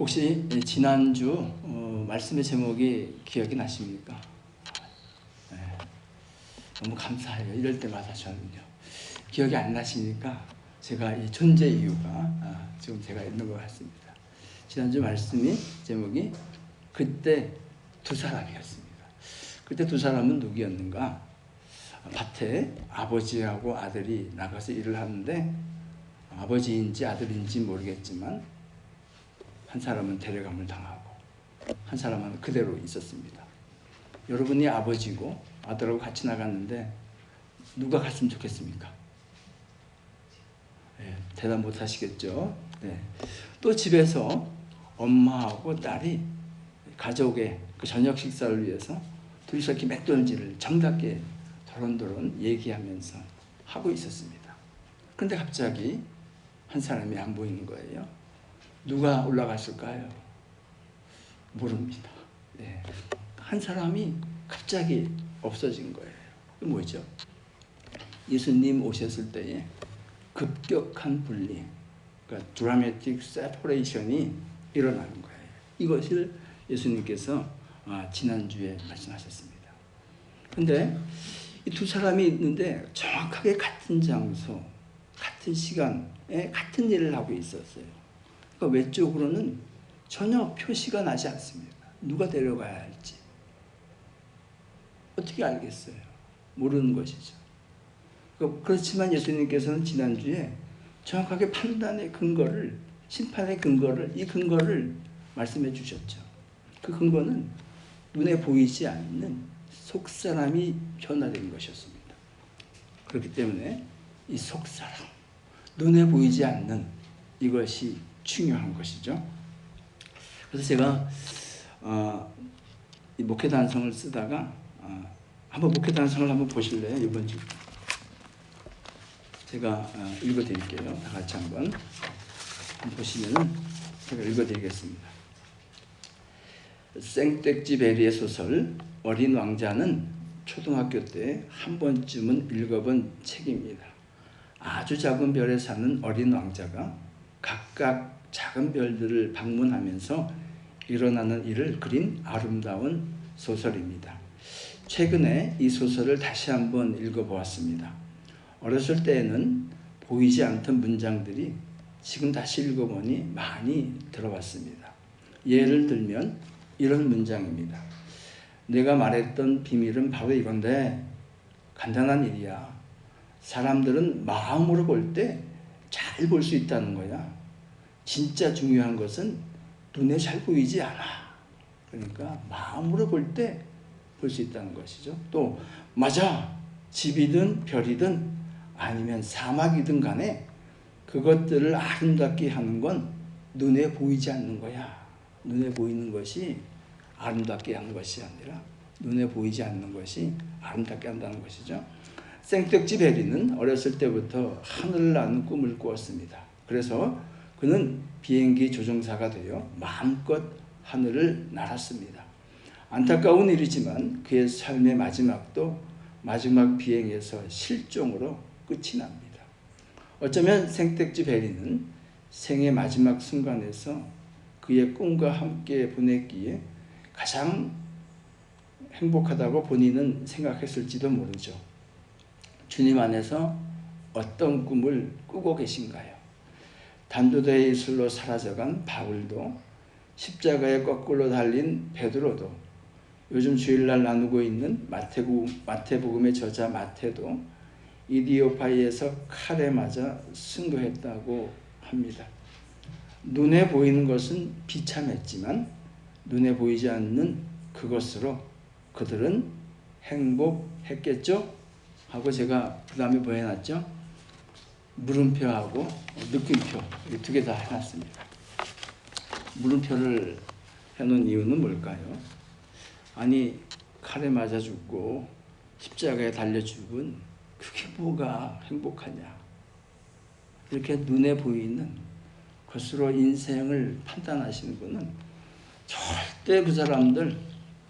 혹시 지난주 말씀의 제목이 기억이 나십니까? 네. 너무 감사해요. 이럴 때마다 저는요. 기억이 안 나시니까 제가 이 존재 이유가 지금 제가 있는 것 같습니다. 지난주 말씀이 제목이 그때 두 사람이었습니다. 그때 두 사람은 누구였는가? 밭에 아버지하고 아들이 나가서 일을 하는데 아버지인지 아들인지 모르겠지만 한 사람은 데려감을 당하고 한 사람은 그대로 있었습니다. 여러분이 아버지고 아들하고 같이 나갔는데 누가 갔으면 좋겠습니까? 네, 대답 못 하시겠죠? 네. 또 집에서 엄마하고 딸이 가족의 그 저녁 식사를 위해서 둘이서 이렇게 맥돌지를 정답게 도론도론 얘기하면서 하고 있었습니다. 그런데 갑자기 한 사람이 안 보이는 거예요. 누가 올라갔을까요? 모릅니다. 네. 한 사람이 갑자기 없어진 거예요. 뭐죠? 예수님 오셨을 때에 급격한 분리, 그러니까 드라마틱 세퍼레이션이 일어나는 거예요. 이것을 예수님께서 지난주에 말씀하셨습니다. 그런데 이 두 사람이 있는데 정확하게 같은 장소, 같은 시간에 같은 일을 하고 있었어요. 그러니까 외적으로는 전혀 표시가 나지 않습니다. 누가 데려가야 할지. 어떻게 알겠어요? 모르는 것이죠. 그렇지만 예수님께서는 지난주에 정확하게 판단의 근거를, 심판의 근거를, 이 근거를 말씀해 주셨죠. 그 근거는 눈에 보이지 않는 속사람이 변화된 것이었습니다. 그렇기 때문에 이 속사람, 눈에 보이지 않는 이것이 중요한 것이죠. 그래서 제가 이 목회단성을 쓰다가 한번 목회단성을 한번 보실래요? 이번 주 제가 읽어드릴게요. 다 같이 한번 보시면은 제가 읽어드리겠습니다. 생텍쥐 베리의 소설 어린 왕자는 초등학교 때 한 번쯤은 읽어본 책입니다. 아주 작은 별에 사는 어린 왕자가 각각 작은 별들을 방문하면서 일어나는 일을 그린 아름다운 소설입니다. 최근에 이 소설을 다시 한번 읽어보았습니다. 어렸을 때에는 보이지 않던 문장들이 지금 다시 읽어보니 많이 들어왔습니다. 예를 들면 이런 문장입니다. 내가 말했던 비밀은 바로 이건데 간단한 일이야. 사람들은 마음으로 볼 때 잘 볼 수 있다는 거야. 진짜 중요한 것은 눈에 잘 보이지 않아. 그러니까 마음으로 볼 때 볼 수 있다는 것이죠. 또 맞아. 집이든 별이든 아니면 사막이든 간에 그것들을 아름답게 하는 건 눈에 보이지 않는 거야. 눈에 보이는 것이 아름답게 하는 것이 아니라 눈에 보이지 않는 것이 아름답게 한다는 것이죠. 생텍쥐 베리는 어렸을 때부터 하늘을 나는 꿈을 꾸었습니다. 그래서 그는 비행기 조종사가 되어 마음껏 하늘을 날았습니다. 안타까운 일이지만 그의 삶의 마지막도 마지막 비행에서 실종으로 끝이 납니다. 어쩌면 생텍쥐 베리는 생의 마지막 순간에서 그의 꿈과 함께 보냈기에 가장 행복하다고 본인은 생각했을지도 모르죠. 주님 안에서 어떤 꿈을 꾸고 계신가요? 단도대의 술로 사라져간 바울도, 십자가에 거꾸로 달린 베드로도, 요즘 주일날 나누고 있는 마태복음의 저자 마태도 이디오파이에서 칼에 맞아 승도했다고 합니다. 눈에 보이는 것은 비참했지만 눈에 보이지 않는 그것으로 그들은 행복했겠죠? 하고 제가 그 다음에 뭐 해놨죠? 물음표하고 느낌표 이 두 개 다 해놨습니다. 물음표를 해놓은 이유는 뭘까요? 아니 칼에 맞아 죽고 십자가에 달려 죽은 그게 뭐가 행복하냐? 이렇게 눈에 보이는 것으로 인생을 판단하시는 분은 절대 그 사람들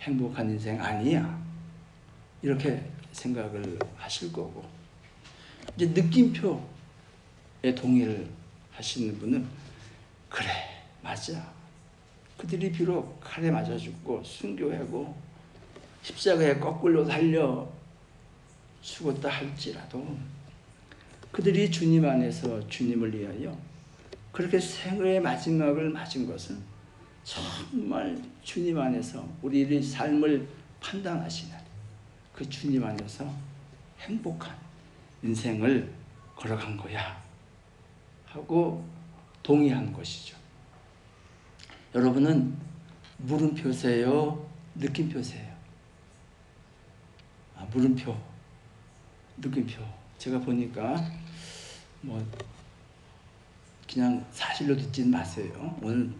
행복한 인생 아니야. 이렇게 생각을 하실 거고, 이제 느낌표에 동의를 하시는 분은 그래 맞아 그들이 비록 칼에 맞아 죽고 순교하고 십자가에 거꾸로 달려 죽었다 할지라도 그들이 주님 안에서 주님을 위하여 그렇게 생애의 마지막을 맞은 것은 정말 주님 안에서 우리의 삶을 판단하시는 그 주님 안에서 행복한 인생을 걸어간 거야 하고 동의한 것이죠. 여러분은 물음표세요? 느낌표세요? 물음표, 느낌표. 제가 보니까 그냥 사실로 듣지는 마세요. 오늘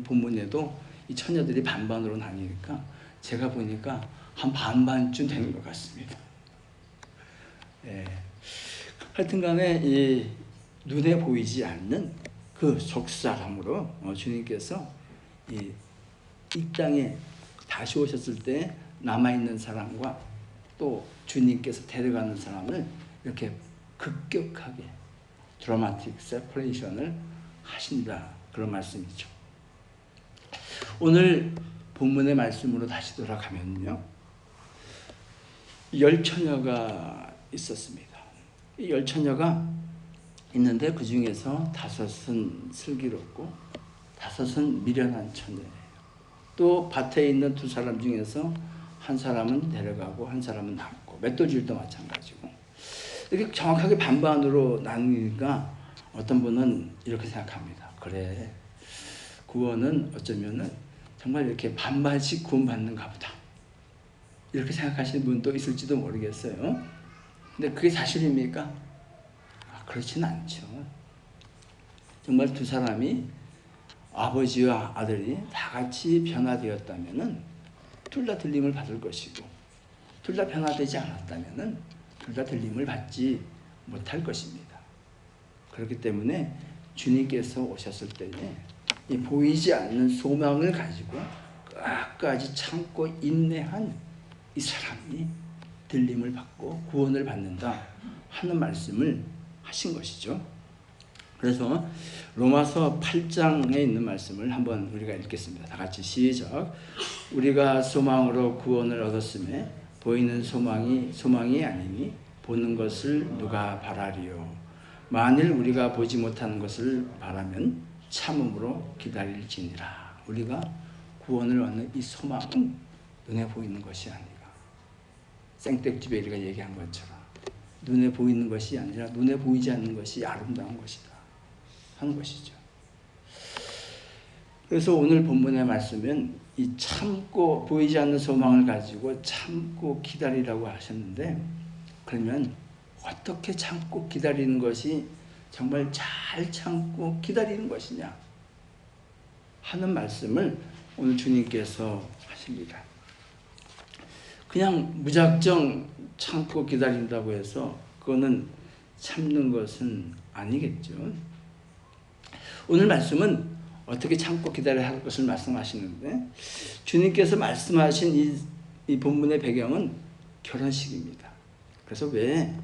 본문에도 이 처녀들이 반반으로 나뉘니까 제가 보니까 한 반반쯤 되는 것 같습니다. 예. 하여튼 간에 이 눈에 보이지 않는 그 속사람으로 주님께서 이 땅에 다시 오셨을 때 남아있는 사람과 또 주님께서 데려가는 사람을 이렇게 급격하게 드라마틱 세퍼레이션을 하신다, 그런 말씀이죠. 오늘 본문의 말씀으로 다시 돌아가면요, 10처녀가 있었습니다. 이 10처녀가 있는데 그 중에서 5은 슬기롭고 5은 미련한 처녀예요. 또 밭에 있는 2사람 중에서 한 사람은 데려가고 한 사람은 남고, 맷돌질도 마찬가지고. 이렇게 정확하게 반반으로 나누니까 어떤 분은 이렇게 생각합니다. 그래, 구원은 어쩌면은 정말 이렇게 반반씩 구원받는가 보다, 이렇게 생각하시는 분도 있을지도 모르겠어요. 근데 그게 사실입니까? 그렇지는 않죠. 정말 2사람이, 아버지와 아들이 다 같이 변화되었다면은 둘 다 들림을 받을 것이고, 둘 다 변화되지 않았다면은 둘 다 들림을 받지 못할 것입니다. 그렇기 때문에 주님께서 오셨을 때에 이 보이지 않는 소망을 가지고 끝까지 참고 인내한 이 사람이 들림을 받고 구원을 받는다 하는 말씀을 하신 것이죠. 그래서 로마서 8장에 있는 말씀을 한번 우리가 읽겠습니다. 다 같이 시작. 우리가 소망으로 구원을 얻었음에 보이는 소망이 아니니 보는 것을 누가 바라리요. 만일 우리가 보지 못하는 것을 바라면 참음으로 기다릴지니라. 우리가 구원을 얻는 이 소망은 눈에 보이는 것이 아니라, 생텍쥐베리가 얘기한 것처럼 눈에 보이는 것이 아니라 눈에 보이지 않는 것이 아름다운 것이다 하는 것이죠. 그래서 오늘 본문의 말씀은 이 참고, 보이지 않는 소망을 가지고 참고 기다리라고 하셨는데, 그러면 어떻게 참고 기다리는 것이 정말 잘 참고 기다리는 것이냐 하는 말씀을 오늘 주님께서 하십니다. 그냥 무작정 참고 기다린다고 해서 그거는 참는 것은 아니겠죠. 오늘 말씀은 어떻게 참고 기다려야 할 것을 말씀하시는데, 주님께서 말씀하신 이 본문의 배경은 결혼식입니다. 그래서 왜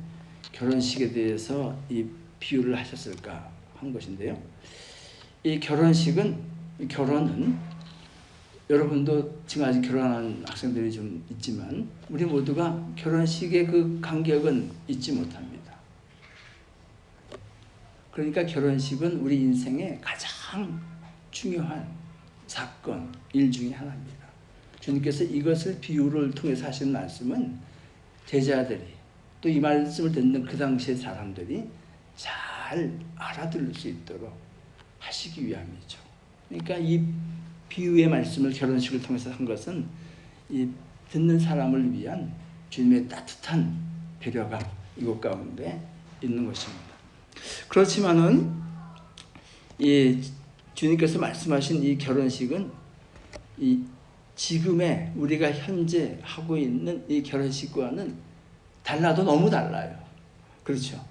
결혼식에 대해서 이 비유를 하셨을까 한 것인데요. 이 결혼은 여러분도 지금 아직 결혼한 학생들이 좀 있지만 우리 모두가 결혼식의 그 간격은 잊지 못합니다. 그러니까 결혼식은 우리 인생의 가장 중요한 사건, 일 중에 하나입니다. 주님께서 이것을 비유를 통해서 하신 말씀은 제자들이, 또 이 말씀을 듣는 그 당시의 사람들이 잘 알아들을 수 있도록 하시기 위함이죠. 그러니까 이 비유의 말씀을 결혼식을 통해서 한 것은 이 듣는 사람을 위한 주님의 따뜻한 배려가 이것 가운데 있는 것입니다. 그렇지만은 이 주님께서 말씀하신 이 결혼식은 이 지금의 우리가 현재 하고 있는 이 결혼식과는 달라도 너무 달라요. 그렇죠?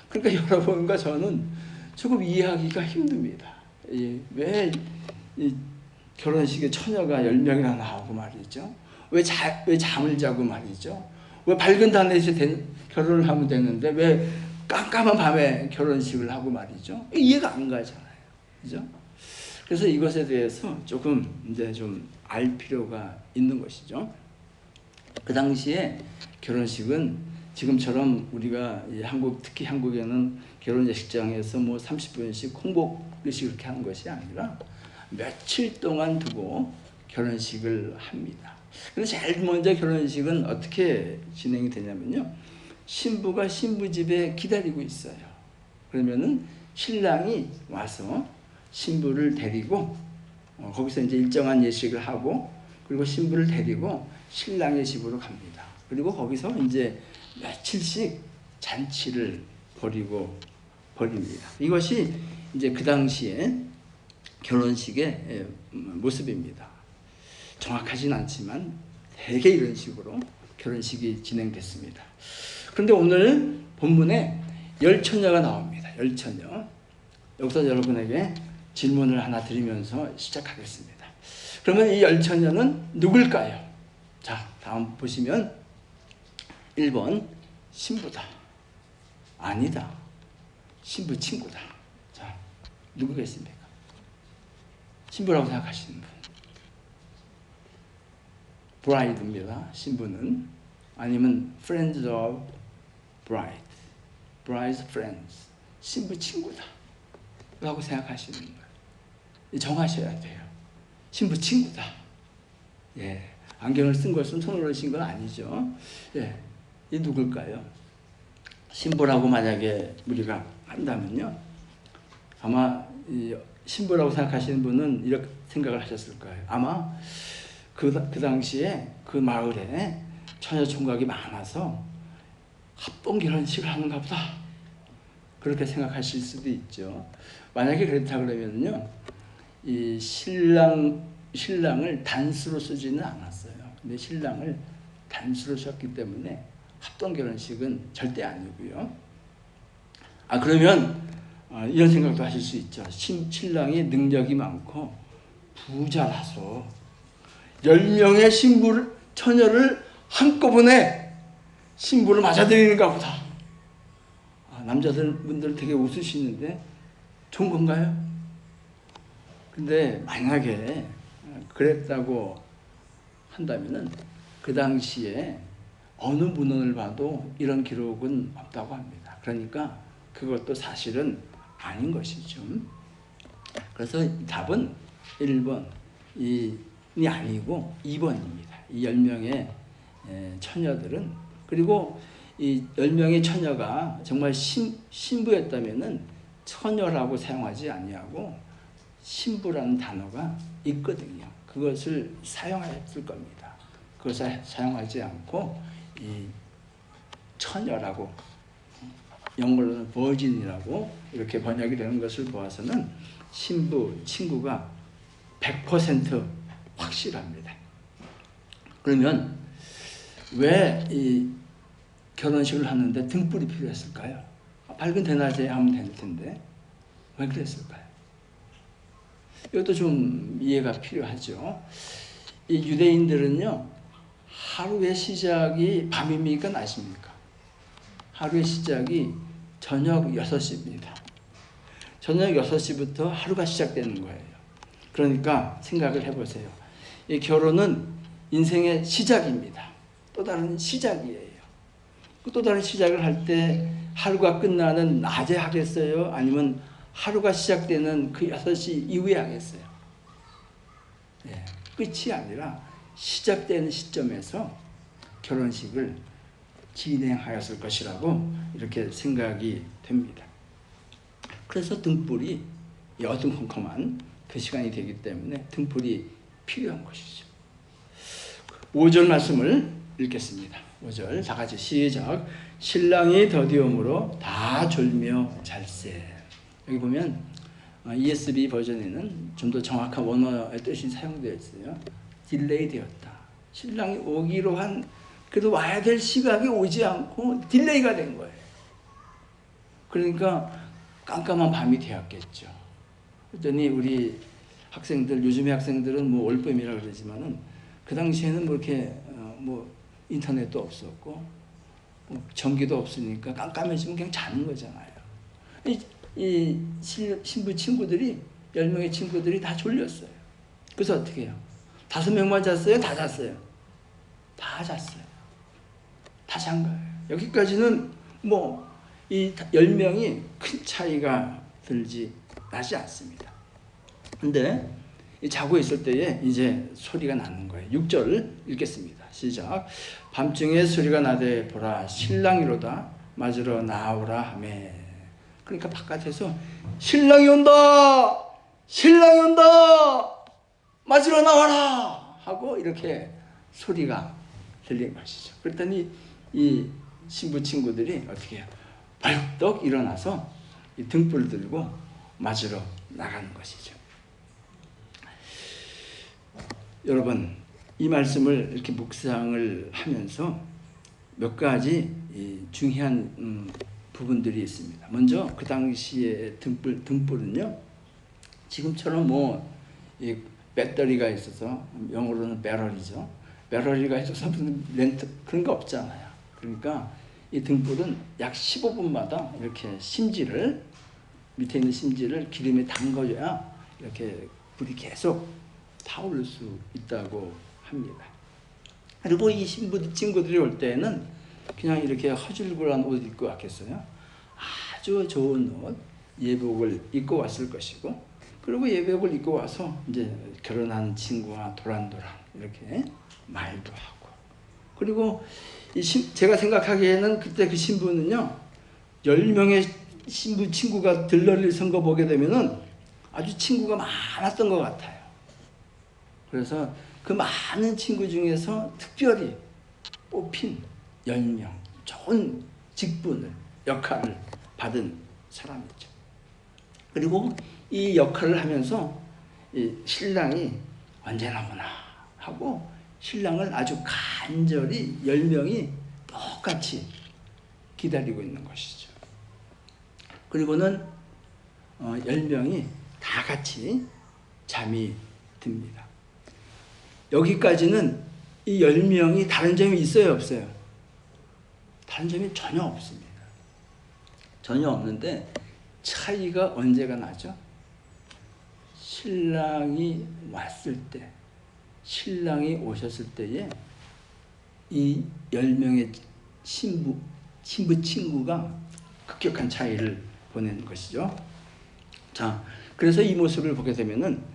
그러니까 여러분과 저는 조금 이해하기가 힘듭니다. 왜 이 결혼식에 처녀가 10명이나 나오고 말이죠. 왜 잠을 자고 말이죠. 왜 밝은 단에서 결혼을 하면 되는데 왜 깜깜한 밤에 결혼식을 하고 말이죠. 이해가 안 가잖아요. 그죠? 그래서 이것에 대해서 조금 이제 좀 알 필요가 있는 것이죠. 그 당시에 결혼식은 지금처럼 우리가 특히 한국에는 결혼 예식장에서 뭐 30분씩 홍보식 그렇게 하는 것이 아니라 며칠 동안 두고 결혼식을 합니다. 그래서 제일 먼저 결혼식은 어떻게 진행이 되냐면요. 신부가 신부 집에 기다리고 있어요. 그러면은 신랑이 와서 신부를 데리고 거기서 이제 일정한 예식을 하고 그리고 신부를 데리고 신랑의 집으로 갑니다. 그리고 거기서 이제 며칠씩 잔치를 벌입니다. 이것이 이제 그 당시에 결혼식의 모습입니다. 정확하진 않지만 대개 이런 식으로 결혼식이 진행됐습니다. 그런데 오늘 본문에 열처녀가 나옵니다. 열처녀. 여기서 여러분에게 질문을 하나 드리면서 시작하겠습니다. 그러면 이 열처녀는 누굴까요? 자, 다음 보시면 1번 신부다. 아니다. 신부 친구다. 자, 누구겠습니까? 신부라고 생각하시는 분. 브라이드입니다. 신부는. 아니면 friends of bride. bride's friends. 신부 친구다. 라고 생각하시는 거예요. 정하셔야 돼요. 신부 친구다. 예. 안경을 쓴 것은 손으로 신 건 아니죠. 예. 이 누굴까요? 신부라고 만약에 우리가 한다면요. 아마 이 신부라고 생각하시는 분은 이렇게 생각을 하셨을 거예요. 아마 그 당시에 그 마을에 처녀 총각이 많아서 합동 결혼식을 하는가 보다. 그렇게 생각하실 수도 있죠. 만약에 그렇다 그러면요. 이 신랑을 단수로 쓰지는 않았어요. 근데 신랑을 단수로 썼기 때문에 합동 결혼식은 절대 아니고요. 그러면 이런 생각도 하실 수 있죠. 신랑이 능력이 많고 부자라서 10명의 처녀를 한꺼번에 신부를 맞아들이는가 보다. 남자분들 되게 웃으시는데 좋은 건가요? 근데 만약에 그랬다고 한다면은 그 당시에 어느 문헌을 봐도 이런 기록은 없다고 합니다. 그러니까 그것도 사실은 아닌 것이죠. 그래서 답은 1번이 아니고 2번입니다. 이 10명의 처녀들은 그리고 이 10명의 처녀가 정말 신부였다면은 처녀라고 사용하지 아니하고 신부라는 단어가 있거든요. 그것을 사용했을 겁니다. 그것을 사용하지 않고 이 처녀라고 영어로는 버진이라고 이렇게 번역이 되는 것을 보아서는 신부, 친구가 100% 확실합니다. 그러면 왜 이 결혼식을 하는데 등불이 필요했을까요? 밝은 대낮에 하면 될 텐데 왜 그랬을까요? 이것도 좀 이해가 필요하죠. 이 유대인들은요, 하루의 시작이 밤입니까? 낮입니까? 하루의 시작이 저녁 6시입니다. 저녁 6시부터 하루가 시작되는 거예요. 그러니까 생각을 해보세요. 이 결혼은 인생의 시작입니다. 또 다른 시작이에요. 또 다른 시작을 할 때 하루가 끝나는 낮에 하겠어요? 아니면 하루가 시작되는 그 6시 이후에 하겠어요? 예, 끝이 아니라 시작되는 시점에서 결혼식을 진행하였을 것이라고 이렇게 생각이 됩니다. 그래서 등불이 어두컴컴한 그 시간이 되기 때문에 등불이 필요한 것이죠. 5절 말씀을 읽겠습니다. 5절 다 같이 시작. 신랑이 더디움으로 다 졸며 잘세. 여기 보면 ESV 버전에는 좀 더 정확한 원어의 뜻이 사용되어 있어요. 딜레이 되었다. 신랑이 오기로 한 그래도 와야 될 시각이 오지 않고 딜레이가 된 거예요. 그러니까 깜깜한 밤이 되었겠죠. 그랬더니 우리 학생들, 요즘의 학생들은 뭐 올빼미라 그러지만은 그 당시에는 뭐 이렇게 뭐 인터넷도 없었고 뭐 전기도 없으니까 깜깜해지면 그냥 자는 거잖아요. 이 신부 친구들이 10명의 친구들이 다 졸렸어요. 그래서 어떻게 해요? 5명만 잤어요? 다 잤어요? 다 잤어요. 다 잔 거예요. 여기까지는 뭐 이 10명이 큰 차이가 나지 않습니다. 근데 자고 있을 때에 이제 소리가 나는 거예요. 6절 읽겠습니다. 시작. 밤중에 소리가 나되 보라 신랑이로다 맞으러 나오라 하매. 그러니까 바깥에서 신랑이 온다! 신랑이 온다! 맞으러 나와라! 하고 이렇게 소리가 들린 것이죠. 그랬더니 이 신부 친구들이 어떻게 해요? 벌떡 일어나서 이 등불을 들고 맞으러 나가는 것이죠. 여러분, 이 말씀을 이렇게 묵상을 하면서 몇 가지 중요한 부분들이 있습니다. 먼저 그 당시에 등불은요, 지금처럼 이 배터리가 있어서, 영어로는 배럴이죠. 배럴이가 있어서 무슨 렌트 그런 거 없잖아요. 그러니까 이 등불은 약 15분마다 이렇게 밑에 있는 심지를 기름에 담궈줘야 이렇게 불이 계속 타오를 수 있다고 합니다. 그리고 이 신부 친구들이 올 때는 그냥 이렇게 허줄글한 옷 입고 왔겠어요? 아주 좋은 옷, 예복을 입고 왔을 것이고, 그리고 예복을 입고 와서 이제 결혼한 친구와 도란도란 이렇게 말도 하고, 그리고 제가 생각하기에는 그때 그 신부는요, 10명의 신부 친구가 들러리를 선거 보게 되면은 아주 친구가 많았던 것 같아요. 그래서 그 많은 친구 중에서 특별히 뽑힌 10명, 좋은 직분을, 역할을 받은 사람이죠. 그리고 이 역할을 하면서 이 신랑이 언제 나오나 하고 신랑을 아주 간절히 10명이 똑같이 기다리고 있는 것이죠. 그리고는 10명이 다 같이 잠이 듭니다. 여기까지는 이 10명이 다른 점이 있어요, 없어요? 다른 점이 전혀 없습니다. 전혀 없는데 차이가 언제가 나죠? 신랑이 왔을 때, 신랑이 오셨을 때에 이 10명의 신부 친구가 급격한 차이를 보낸 것이죠. 자, 그래서 이 모습을 보게 되면은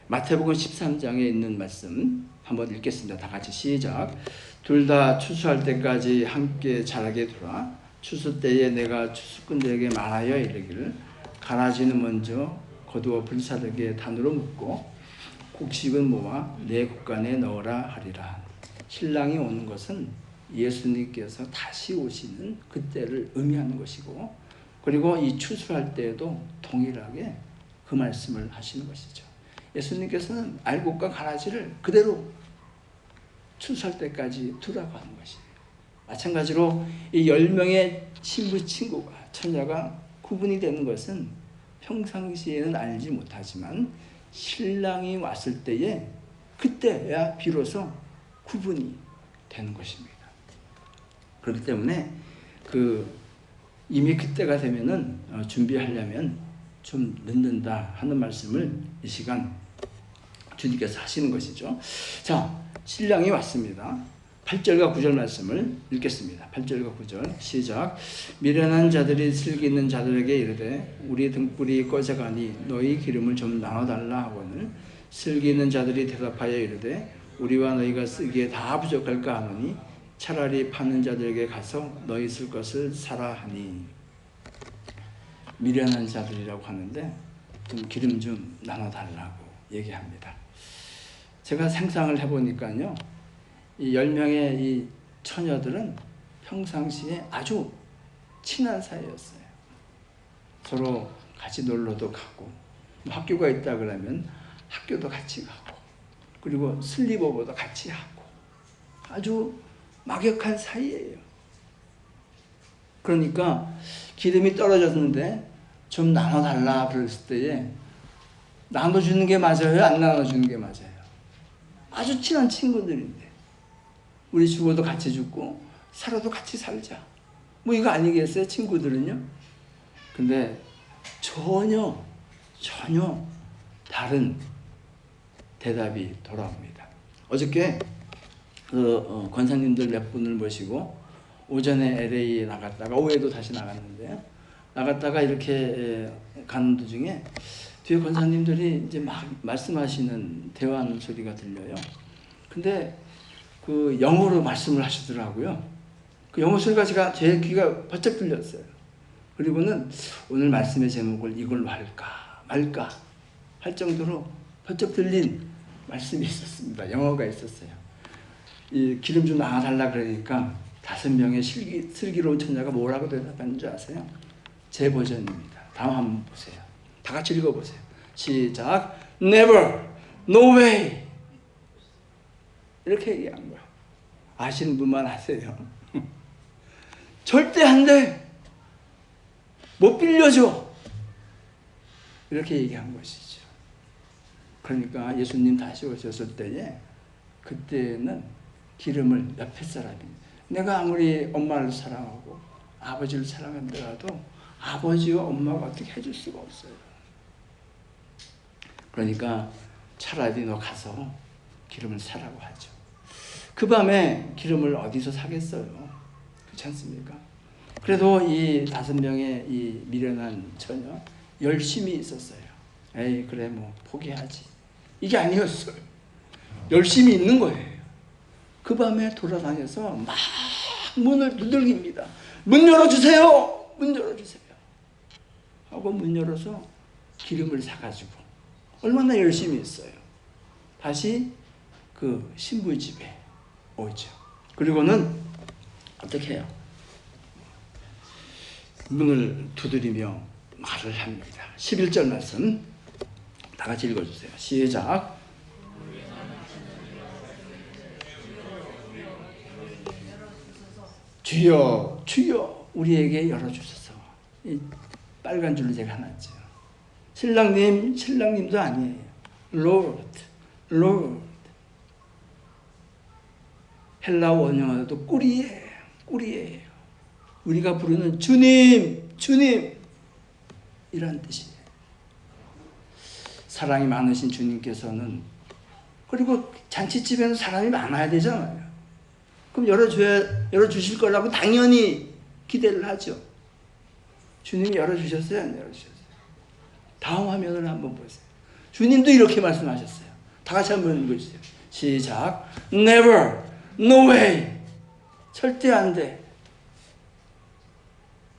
마태복음 13장에 있는 말씀 한번 읽겠습니다. 다 같이 시작. 둘 다 추수할 때까지 함께 자라게 두라. 추수 때에 내가 추수꾼들에게 말하여 이르기를 가라지는 먼저 거두어 불사르게 단으로 묶고 곡식은 모아 내 곡간에 넣으라 하리라. 신랑이 오는 것은 예수님께서 다시 오시는 그때를 의미하는 것이고, 그리고 이 추수할 때에도 동일하게 그 말씀을 하시는 것이죠. 예수님께서는 알곡과 가라지를 그대로 추수할 때까지 두라고 하는 것이에요. 마찬가지로 이 10명의 신부 친구가, 처녀가 구분이 되는 것은 평상시에는 알지 못하지만 신랑이 왔을 때에 그때야 비로소 구분이 되는 것입니다. 그렇기 때문에 이미 그때가 되면은 준비하려면 좀 늦는다 하는 말씀을 이 시간 주님께서 하시는 것이죠. 자, 신랑이 왔습니다. 8절과 9절 말씀을 읽겠습니다. 8절과 9절 시작. 미련한 자들이 슬기 있는 자들에게 이르되 우리 등불이 꺼져가니 너희 기름을 좀 나눠달라 하거늘 슬기 있는 자들이 대답하여 이르되 우리와 너희가 쓰기에 다 부족할까 하노니 차라리 파는 자들에게 가서 너희 쓸 것을 사라 하니. 미련한 자들이라고 하는데 좀 기름 좀 나눠달라고 얘기합니다. 제가 상상을 해보니까요, 이 10명의 이 처녀들은 평상시에 아주 친한 사이였어요. 서로 같이 놀러도 가고, 학교가 있다 그러면 학교도 같이 가고, 그리고 슬리버보도 같이 하고, 아주 막역한 사이예요. 그러니까 기름이 떨어졌는데 좀 나눠달라 그랬을 때에 나눠주는 게 맞아요? 안 나눠주는 게 맞아요? 아주 친한 친구들인데 우리 죽어도 같이 죽고 살아도 같이 살자, 뭐 이거 아니겠어요? 친구들은요. 근데 전혀 다른 대답이 돌아옵니다. 어저께 권사님들 몇 분을 모시고 오전에 LA 나갔다가 오후에도 다시 나갔는데요. 나갔다가 이렇게 가는 도중에 뒤에 권사님들이 이제 막 말씀하시는 대화하는 소리가 들려요. 근데 그 영어로 말씀을 하시더라고요. 그 영어 소리가 제 귀가 번쩍 들렸어요. 그리고는 오늘 말씀의 제목을 이걸로 할까 말까 할 정도로 번쩍 들린 말씀이 있었습니다. 영어가 있었어요. 이 기름 좀 나와달라 그러니까 5명의 슬기로운 처녀가 뭐라고 대답하는 줄 아세요? 제 버전입니다. 다음 한번 보세요. 다 같이 읽어보세요. 시작. Never, no way. 이렇게 얘기한 거야. 아시는 분만 아세요. 절대 안 돼. 못 빌려줘. 이렇게 얘기한 것이죠. 그러니까 예수님 다시 오셨을 때에 그때는 기름을 옆에 사람이 내가 아무리 엄마를 사랑하고 아버지를 사랑한다라도 아버지와 엄마가 어떻게 해줄 수가 없어요. 그러니까 차라리 너 가서 기름을 사라고 하죠. 그 밤에 기름을 어디서 사겠어요? 그렇지 않습니까? 그래도 이 5명의 이 미련한 처녀 열심히 있었어요. 에이 그래 뭐 포기하지. 이게 아니었어요. 열심히 있는 거예요. 그 밤에 돌아다녀서 막 문을 두들깁니다. 문 열어주세요. 문 열어주세요. 하고 문 열어서 기름을 사가지고 얼마나 열심히 했어요. 다시 그 신부 집에 오죠. 그리고는 어떻게 해요? 문을 두드리며 말을 합니다. 11절 말씀 다 같이 읽어주세요. 시작. 주여 주여 우리에게 열어주소서. 이 빨간 줄로 제가 해놨죠. 신랑님도 아니에요. Lord, Lord. 헬라 원어도 꿀이에요. 우리가 부르는 주님, 주님 이런 뜻이에요. 사랑이 많으신 주님께서는 그리고 잔치집에는 사람이 많아야 되잖아요. 그럼 열어주실 거라고 당연히 기대를 하죠. 주님이 열어주셨어요? 안 열어주셨어요? 다음 화면을 한번 보세요. 주님도 이렇게 말씀하셨어요. 다 같이 한번 읽어주세요. 시작. Never, no way. 절대 안 돼.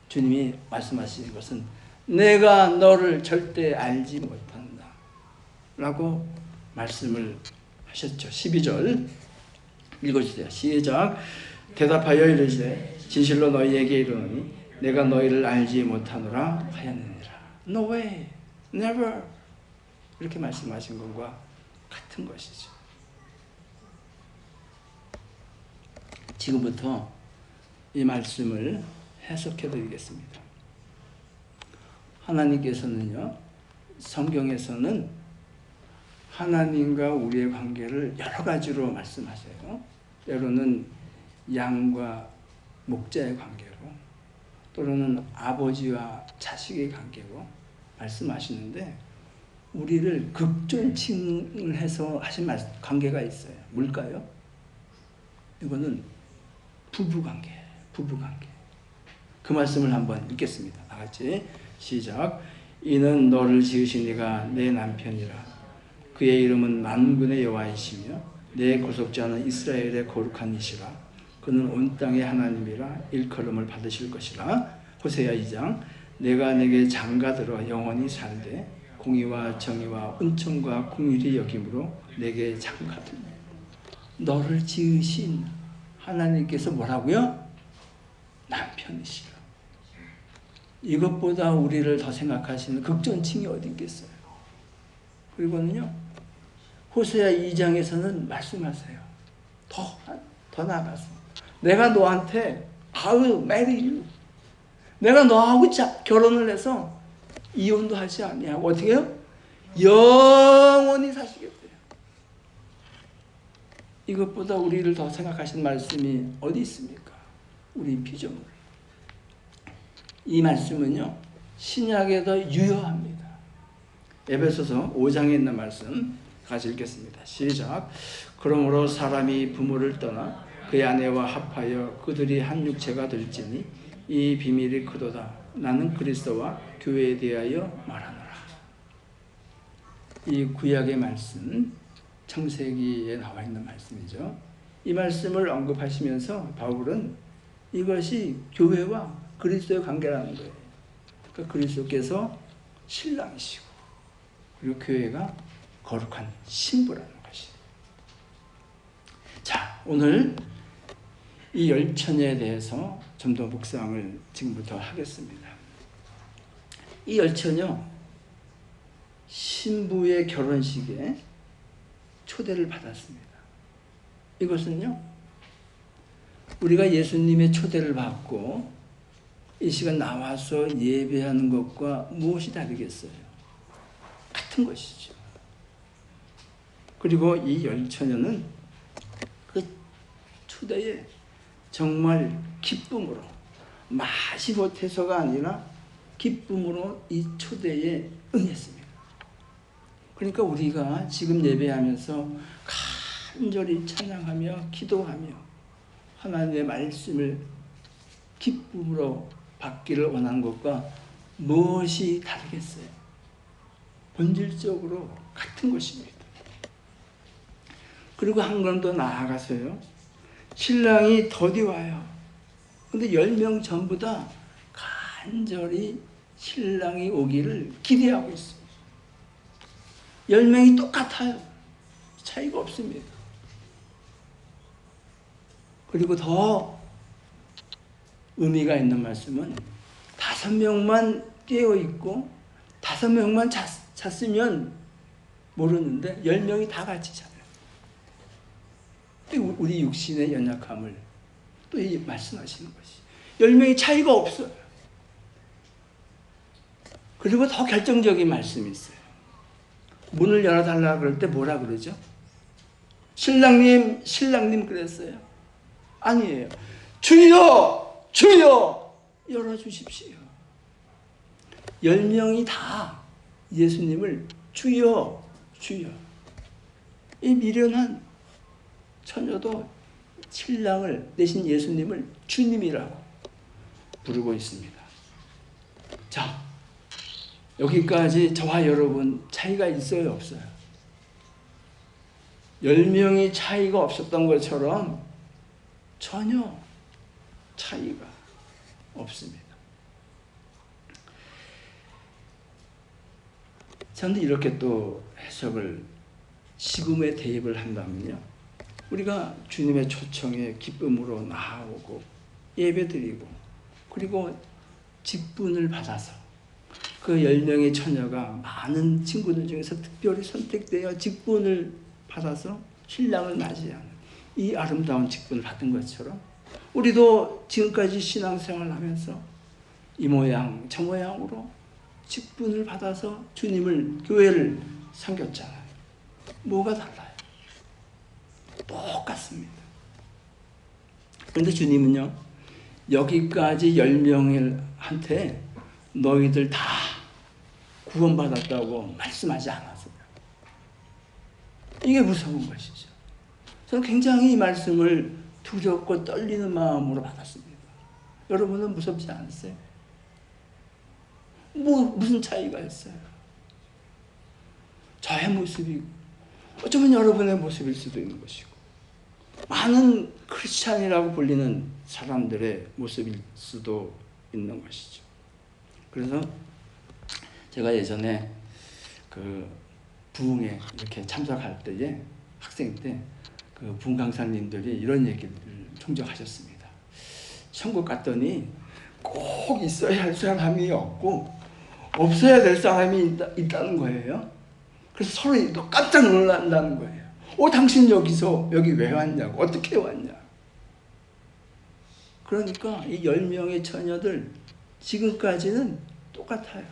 주님이 말씀하시는 것은 내가 너를 절대 알지 못한다 라고 말씀을 하셨죠. 12절 읽어주세요. 시작. 대답하여 이르시되 진실로 너희에게 이르노니 내가 너희를 알지 못하노라 하였느니라. No way, never 이렇게 말씀하신 것과 같은 것이죠. 지금부터 이 말씀을 해석해 드리겠습니다. 하나님께서는요, 성경에서는 하나님과 우리의 관계를 여러 가지로 말씀하세요. 때로는 양과 목자의 관계로, 또는 아버지와 자식의 관계로 말씀하시는데, 우리를 극존칭을 해서 하신 관계가 있어요. 뭘까요? 이거는 부부관계. 그 말씀을 한번 읽겠습니다. 다 같이 시작. 이는 너를 지으신 이가 내 남편이라. 그의 이름은 만군의 여호와이시며 내 구속자는 이스라엘의 거룩한 이시라. 그는 온 땅의 하나님이라 일컬음을 받으실 것이라. 호세아 2장. 내가 내게 장가들어 영원히 살되 공의와 정의와 은총과 긍휼이 여김으로 내게 장가들며. 너를 지으신 하나님께서 뭐라고요? 남편이시라. 이것보다 우리를 더 생각하시는 극존칭이 어디 있겠어요? 그리고는요, 호세아 2장에서는 말씀하세요. 더 나아가서 내가 너한테 I will marry you. 내가 너하고 결혼을 해서 이혼도 하지 아니하고 어떻게 해요? 영원히 사시겠대요. 이것보다 우리를 더 생각하시는 말씀이 어디 있습니까? 우리 피조물. 이 말씀은요, 신약에 더 유효합니다. 에베소서 5장에 있는 말씀 같이 읽겠습니다. 시작. 그러므로 사람이 부모를 떠나 그의 아내와 합하여 그들이 한 육체가 될지니 이 비밀이 크도다. 나는 그리스도와 교회에 대하여 말하노라. 이 구약의 말씀, 창세기에 나와 있는 말씀이죠. 이 말씀을 언급하시면서 바울은 이것이 교회와 그리스도의 관계라는 거예요. 그러니까 그리스도께서 신랑이시고 그리고 교회가 거룩한 신부라는 것이에요. 자, 오늘 이 열처녀에 대해서 좀 더 묵상을 지금부터 하겠습니다. 이 열처녀, 신부의 결혼식에 초대를 받았습니다. 이것은요, 우리가 예수님의 초대를 받고 이 시간 나와서 예배하는 것과 무엇이 다르겠어요? 같은 것이죠. 그리고 이 열처녀는 그 초대에 정말 기쁨으로, 마지 못해서가 아니라 기쁨으로 이 초대에 응했습니다. 그러니까 우리가 지금 예배하면서 간절히 찬양하며 기도하며 하나님의 말씀을 기쁨으로 받기를 원하는 것과 무엇이 다르겠어요? 본질적으로 같은 것입니다. 그리고 한 걸음 더 나아가서요, 신랑이 더디 와요. 근데 10명 전부 다 간절히 신랑이 오기를 기대하고 있습니다. 10명이 똑같아요. 차이가 없습니다. 그리고 더 의미가 있는 말씀은 5명만 깨어있고 5명만 잤으면 모르는데 10명이 다 같이 자요. 우리 육신의 연약함을 또 이 말씀하시는 것이 10명이 차이가 없어요. 그리고 더 결정적인 말씀이 있어요. 문을 열어달라 그럴 때 뭐라 그러죠? 신랑님, 신랑님 그랬어요? 아니에요. 주여, 주여 열어주십시오. 10명이 다 예수님을 주여, 주여. 이 미련한 처녀도 신랑을 대신 예수님을 주님이라고 부르고 있습니다. 자, 여기까지 저와 여러분 차이가 있어요, 없어요? 10명이 차이가 없었던 것처럼 전혀 차이가 없습니다. 저는 이렇게 또 해석을, 시금에 대입을 한다면요, 우리가 주님의 초청에 기쁨으로 나아오고 예배드리고 그리고 직분을 받아서 그 10명의 처녀가 많은 친구들 중에서 특별히 선택되어 직분을 받아서 신랑을 맞이하는 이 아름다운 직분을 받은 것처럼 우리도 지금까지 신앙생활을 하면서 이 모양 저 모양으로 직분을 받아서 주님을, 교회를 섬겼잖아요. 뭐가 달라요? 똑같습니다. 그런데 주님은요, 여기까지 10명한테 너희들 다 구원받았다고 말씀하지 않았어요. 이게 무서운 것이죠. 저는 굉장히 이 말씀을 두렵고 떨리는 마음으로 받았습니다. 여러분은 무섭지 않으세요? 무슨 차이가 있어요? 저의 모습이 어쩌면 여러분의 모습일 수도 있는 것이고, 많은 크리스찬이라고 불리는 사람들의 모습일 수도 있는 것이죠. 그래서 제가 예전에 그 부흥에 이렇게 참석할 때에, 학생 때 그 부흥 강사님들이 이런 얘기를 종종 하셨습니다. 천국 갔더니 꼭 있어야 할 사람이 없고 없어야 될 사람이 있다는 거예요. 그래서 서로 또 깜짝 놀란다는 거예요. 당신 여기 왜 왔냐고, 어떻게 왔냐. 그러니까 이 10명의 처녀들 지금까지는 똑같아요.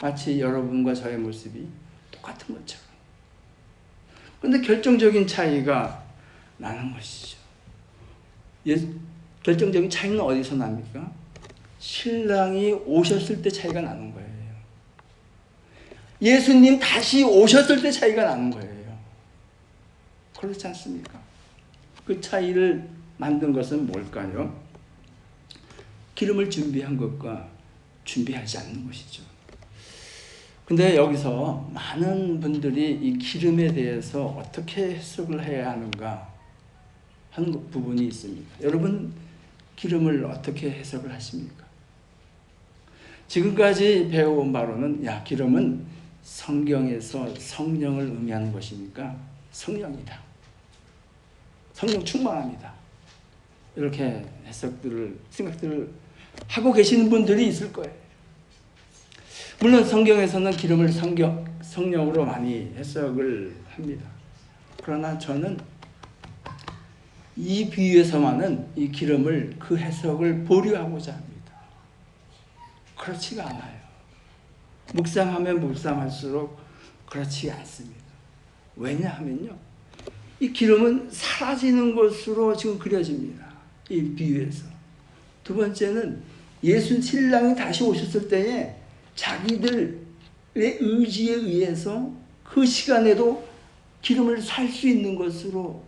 마치 여러분과 저의 모습이 똑같은 것처럼. 그런데 결정적인 차이가 나는 것이죠. 결정적인 차이는 어디서 납니까? 신랑이 오셨을 때 차이가 나는 거예요. 예수님 다시 오셨을 때 차이가 나는 거예요. 그렇지 않습니까? 그 차이를 만든 것은 뭘까요? 기름을 준비한 것과 준비하지 않는 것이죠. 근데 여기서 많은 분들이 이 기름에 대해서 어떻게 해석을 해야 하는가 하는 부분이 있습니다. 여러분, 기름을 어떻게 해석을 하십니까? 지금까지 배워온 바로는 기름은 성경에서 성령을 의미하는 것이니까 성령이다. 성령 충만합니다. 이렇게 해석들을, 생각들을 하고 계시는 분들이 있을 거예요. 물론 성경에서는 기름을 성령으로 많이 해석을 합니다. 그러나 저는 이 비유에서만은 이 기름을 그 해석을 보류하고자 합니다. 그렇지가 않아요. 묵상하면 묵상할수록 그렇지 않습니다. 왜냐하면요, 이 기름은 사라지는 것으로 지금 그려집니다. 이 비유에서. 두 번째는 예수 신랑이 다시 오셨을 때에 자기들의 의지에 의해서 그 시간에도 기름을 살 수 있는 것으로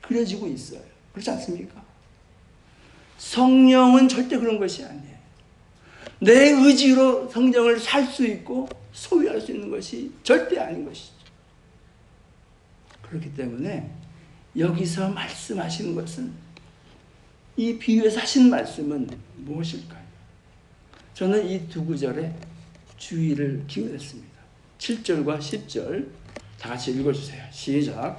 그려지고 있어요. 그렇지 않습니까? 성령은 절대 그런 것이 아니에요. 내 의지로 성령을 살 수 있고 소유할 수 있는 것이 절대 아닌 것이죠. 그렇기 때문에 여기서 말씀하시는 것은, 이 비유에서 하신 말씀은 무엇일까요? 저는 이 두 구절에 주의를 기울였습니다. 7절과 10절 다 같이 읽어주세요. 시작.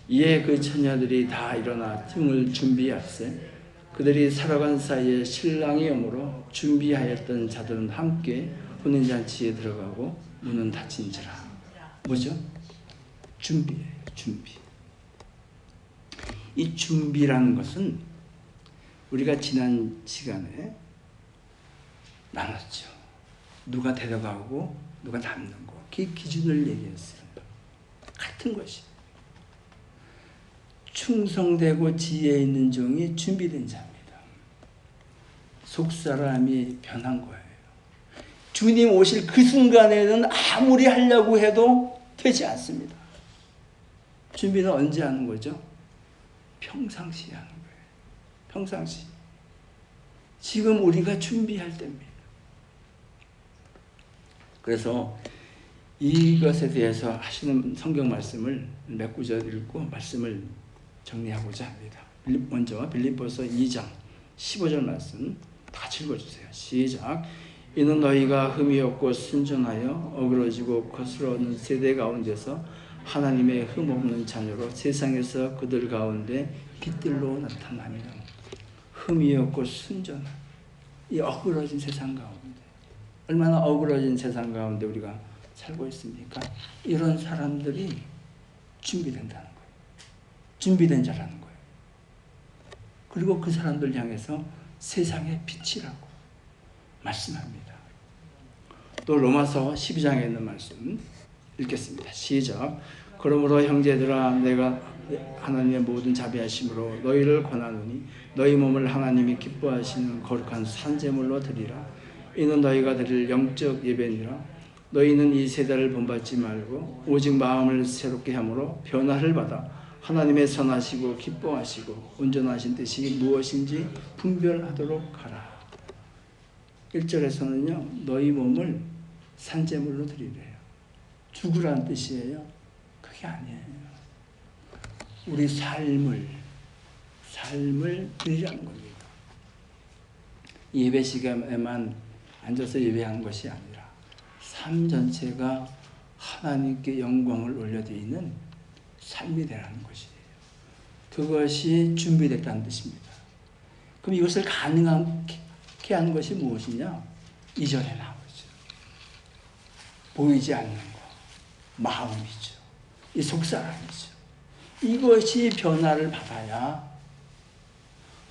이에 그 처녀들이 다 일어나 등을 준비하세 그들이 살아간 사이에 신랑이 오므로 준비하였던 자들은 함께 혼인잔치에 들어가고 문은 닫힌지라. 뭐죠? 준비예요. 준비. 이 준비라는 것은 우리가 지난 시간에 나눴죠. 누가 데려가고 누가 남는 거. 그 기준을 얘기했어요. 같은 것이. 충성되고 지혜 있는 종이 준비된 자입니다. 속사람이 변한 거예요. 주님 오실 그 순간에는 아무리 하려고 해도 되지 않습니다. 준비는 언제 하는 거죠? 평상시에 하는 거예요. 평상시. 지금 우리가 준비할 때입니다. 그래서 이것에 대해서 하시는 성경 말씀을 몇 구절 읽고 말씀을 정리하고자 합니다. 먼저 빌립보서 2장 15절 말씀 다 같이 읽어주세요. 시작. 이는 너희가 흠이 없고 순전하여 어그러지고 거스러는 세대 가운데서 하나님의 흠 없는 자녀로 세상에서 그들 가운데 빛들로 나타나며. 흠이 없고 순전한 이 어그러진 세상 가운데, 얼마나 어그러진 세상 가운데 우리가 살고 있습니까? 이런 사람들이 준비된다는 거예요. 준비된 자라는 거예요. 그리고 그 사람들 향해서 세상의 빛이라고 말씀합니다. 또 로마서 12장에 있는 말씀 읽겠습니다. 시작. 그러므로 형제들아, 내가 하나님의 모든 자비하심으로 너희를 권하노니 너희 몸을 하나님이 기뻐하시는 거룩한 산제물로 드리라. 이는 너희가 드릴 영적 예배니라. 너희는 이 세대를 본받지 말고 오직 마음을 새롭게 함으로 변화를 받아 하나님의 선하시고 기뻐하시고 온전하신 뜻이 무엇인지 분별하도록 하라. 1절에서는요, 너희 몸을 산제물로 드리래요. 죽으라는 뜻이에요. 그게 아니에요. 우리 삶을 드리라는 겁니다. 예배 시간에만 앉아서 예배하는 것이 아니라 삶 전체가 하나님께 영광을 올려드리는 삶이 되라는 것이에요. 그것이 준비됐다는 뜻입니다. 그럼 이것을 가능하게 하는 것이 무엇이냐? 2절에 나오죠. 보이지 않는 것, 마음이죠. 이 속사람이죠. 이것이 변화를 받아야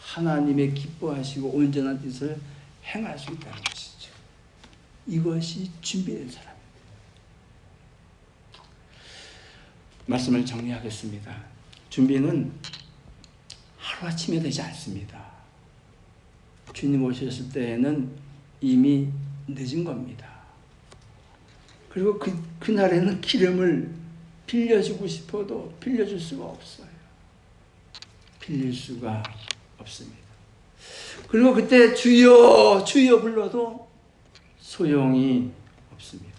하나님의 기뻐하시고 온전한 뜻을 행할 수 있다는 것이죠. 이것이 준비된 사람입니다. 말씀을 정리하겠습니다. 준비는 하루아침에 되지 않습니다. 주님 오셨을 때에는 이미 늦은 겁니다. 그리고 그날에는 기름을 빌려주고 싶어도 빌려줄 수가 없어요. 빌릴 수가 없습니다. 그리고 그때 주여 주여 불러도 소용이 없습니다.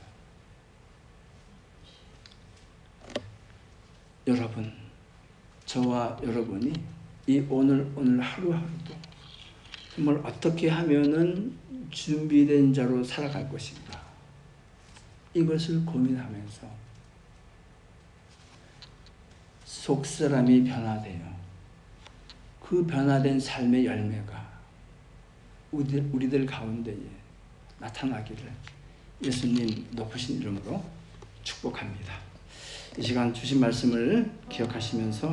여러분, 저와 여러분이 이 오늘 하루하루도 정말 어떻게 하면은 준비된 자로 살아갈 것인가, 이것을 고민하면서 속사람이 변화되어 그 변화된 삶의 열매가 우리들 가운데에 나타나기를 예수님 높으신 이름으로 축복합니다. 이 시간 주신 말씀을 기억하시면서